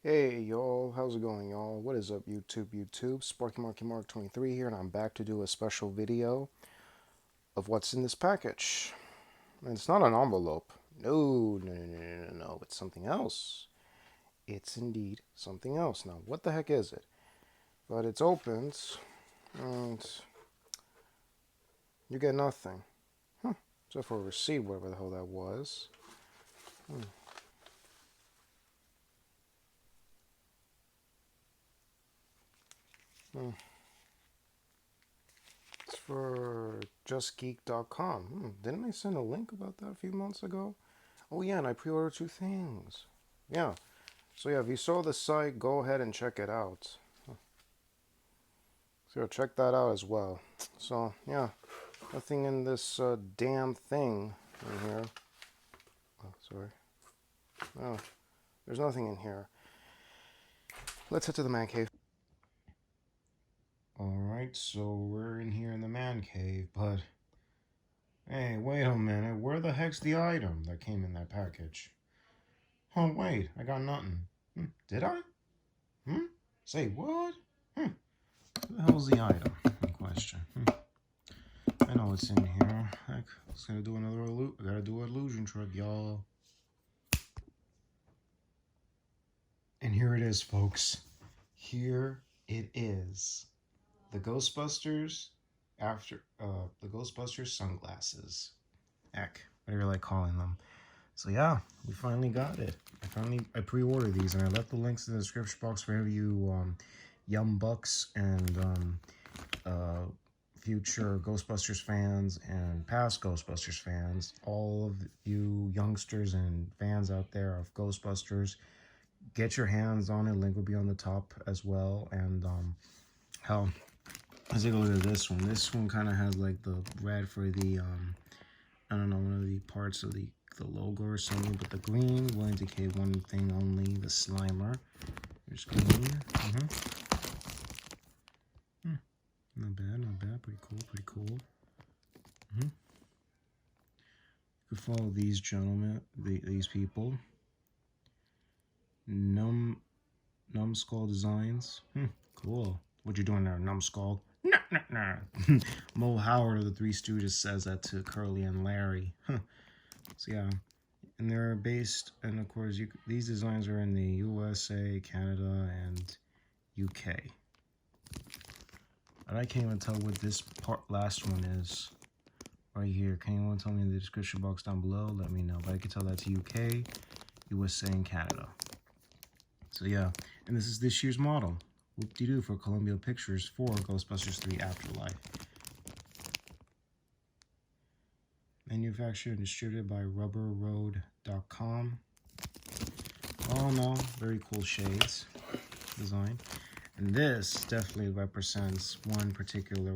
Hey y'all, how's it going y'all? What is up YouTube? Sparky Marky Mark 23 here, and I'm back to do a special video of what's in this package. And it's not an envelope. No, it's something else. It's indeed something else. Now, what the heck is it? But it's opened, and you get nothing. Except for a receipt, whatever the hell that was. Hmm. It's for justgeek.com. Didn't I send a link about that a few months ago? Oh yeah, and I pre-ordered 2 things. Yeah. So yeah, if you saw the site, go ahead and check it out. So check that out as well. So yeah, nothing in this damn thing in here. Oh, sorry. Oh, there's nothing in here. Let's head to the man cave. Alright, so we're in here in the man cave, but hey, wait a minute. Where the heck's the item that came in that package? Oh, wait, I got nothing. Did I? Say what? Where the hell's the item in question? I know it's in here. Heck, I was gonna do another illusion. I gotta do an illusion trip, y'all. And here it is, folks. Here it is. The Ghostbusters the Ghostbusters sunglasses. Heck, whatever you like calling them. So yeah, we finally got it. I pre-ordered these, and I left the links in the description box for any of you young bucks and future Ghostbusters fans and past Ghostbusters fans, all of you youngsters and fans out there of Ghostbusters, get your hands on it. Link will be on the top as well. And hell, let's take a look at this one. This one kind of has like the red for the I don't know, one of the parts of the logo or something, but the green will indicate one thing only: the Slimer. There's green. Not bad. Pretty cool. You can follow these gentlemen, these people. Numbskull Designs. Cool. What you doing there, Numbskull? Nah. Mo Howard of the Three Stooges says that to Curly and Larry. So yeah, and they're based, and of course, these designs are in the USA, Canada, and UK. And I can't even tell what this last one is. Right here. Can anyone tell me in the description box down below? Let me know. But I can tell that's UK, USA, and Canada. So yeah, and this is this year's model. Whoop-de-doo for Columbia Pictures for Ghostbusters 3 Afterlife. Manufactured and distributed by rubberroad.com. Oh no, very cool shades design. And this definitely represents one particular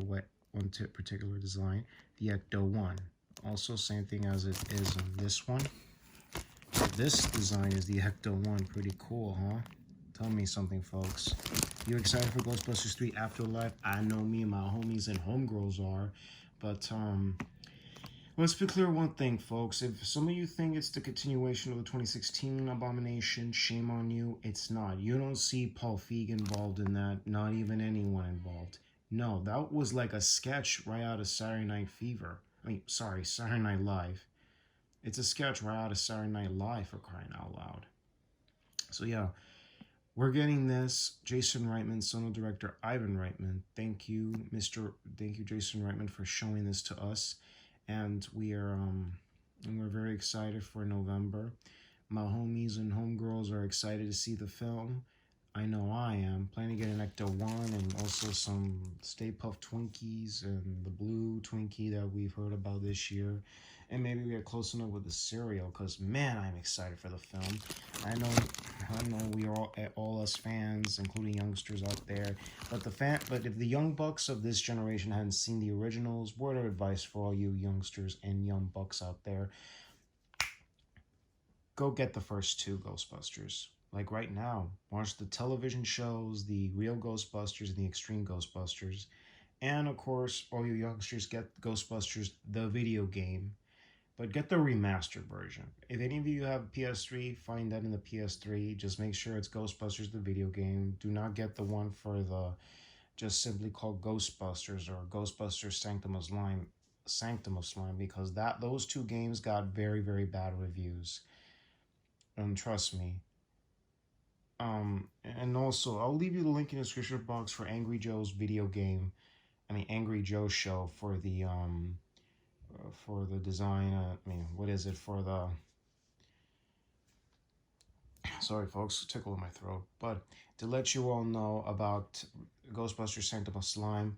design, the Ecto 1. Also same thing as it is on this one. This design is the Ecto 1. Pretty cool, huh? Tell me something, folks. You excited for Ghostbusters 3 Afterlife? I know me and my homies and homegirls are. But, let's be clear one thing, folks. If some of you think it's the continuation of the 2016 Abomination, shame on you. It's not. You don't see Paul Feig involved in that. Not even anyone involved. No, that was like a sketch right out of Saturday Night Fever. Saturday Night Live. It's a sketch right out of Saturday Night Live, for crying out loud. So yeah, we're getting this. Jason Reitman, son of director Ivan Reitman. Thank you, Jason Reitman, for showing this to us. And we're very excited for November. My homies and homegirls are excited to see the film. I know I am. Planning to get an Ecto 1 and also some Stay Puft Twinkies and the blue Twinkie that we've heard about this year. And maybe we get close enough with the cereal, because man, I'm excited for the film. I know we are all us fans, including youngsters out there. But if the young bucks of this generation hadn't seen the originals, word of advice for all you youngsters and young bucks out there: go get the first 2 Ghostbusters. Like right now, watch the television shows, the Real Ghostbusters and the Extreme Ghostbusters. And of course, all you youngsters, get Ghostbusters, the video game. But get the remastered version. If any of you have PS3, find that in the PS3. Just make sure it's Ghostbusters the video game. Do not get the one for the just simply called Ghostbusters or Ghostbusters Sanctum of Slime, because those two games got very, very bad reviews. And trust me. And also I'll leave you the link in the description box for Angry Joe's video game. Angry Joe show for the design. What is it for the? Sorry, folks, tickle in my throat. But to let you all know about Ghostbusters Sanctum of Slime,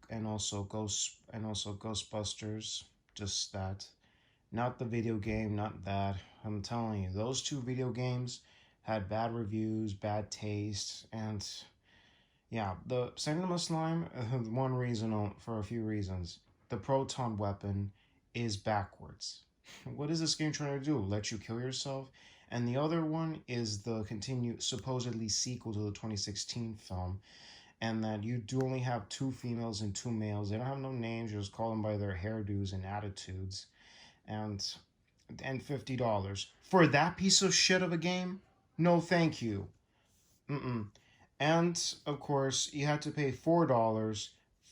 and also Ghostbusters, just that, not the video game, not that. I'm telling you, those two video games had bad reviews, bad taste, and yeah, the Sanctum of Slime. One reason, for a few reasons, the proton weapon is backwards. What is this game trying to do? Let you kill yourself? And the other one is the supposedly sequel to the 2016 film, and that you do only have 2 females and 2 males. They don't have no names. You just call them by their hairdos and attitudes, and $50 for that piece of shit of a game? No, thank you. And of course, you had to pay $4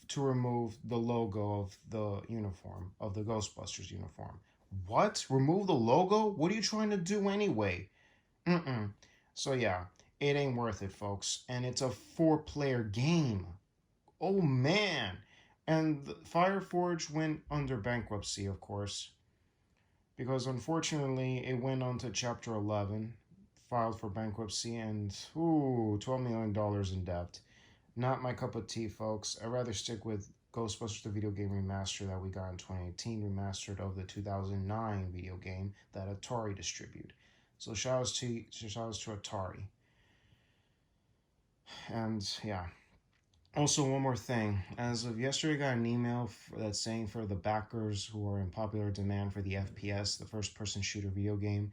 to remove the logo of the uniform, of the Ghostbusters uniform. What? Remove the logo? What are you trying to do anyway? So yeah, it ain't worth it, folks. And it's a 4-player game. Oh man. And Fireforge went under bankruptcy, of course, because unfortunately it went on to Chapter 11, filed for bankruptcy, and $12 million in debt. Not my cup of tea, folks. I'd rather stick with Ghostbusters the video game remaster that we got in 2018, remastered of the 2009 video game that Atari distributed. So shout outs to Atari. And yeah. Also, one more thing. As of yesterday, I got an email that's saying for the backers who are in popular demand for the FPS, the first-person shooter video game,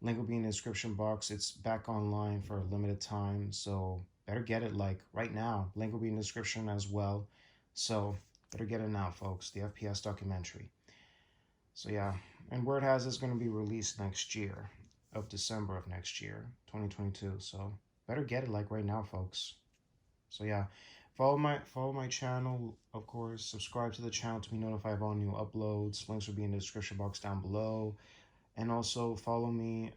link will be in the description box. It's back online for a limited time, so better get it like right now. Link will be in the description as well. So better get it now, folks. The FPS documentary. So yeah, and word has it's going to be released next year, of December of next year, 2022. So better get it like right now, folks. So yeah, follow my channel, of course. Subscribe to the channel to be notified of all new uploads. Links will be in the description box down below. And also follow me.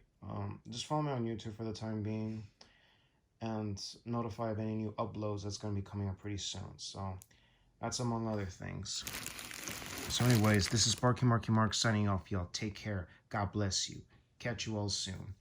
Just follow me on YouTube for the time being, and notify of any new uploads that's going to be coming up pretty soon. So that's among other things. So anyways, this is Marky Mark signing off, y'all. Take care. God bless you. Catch you all soon.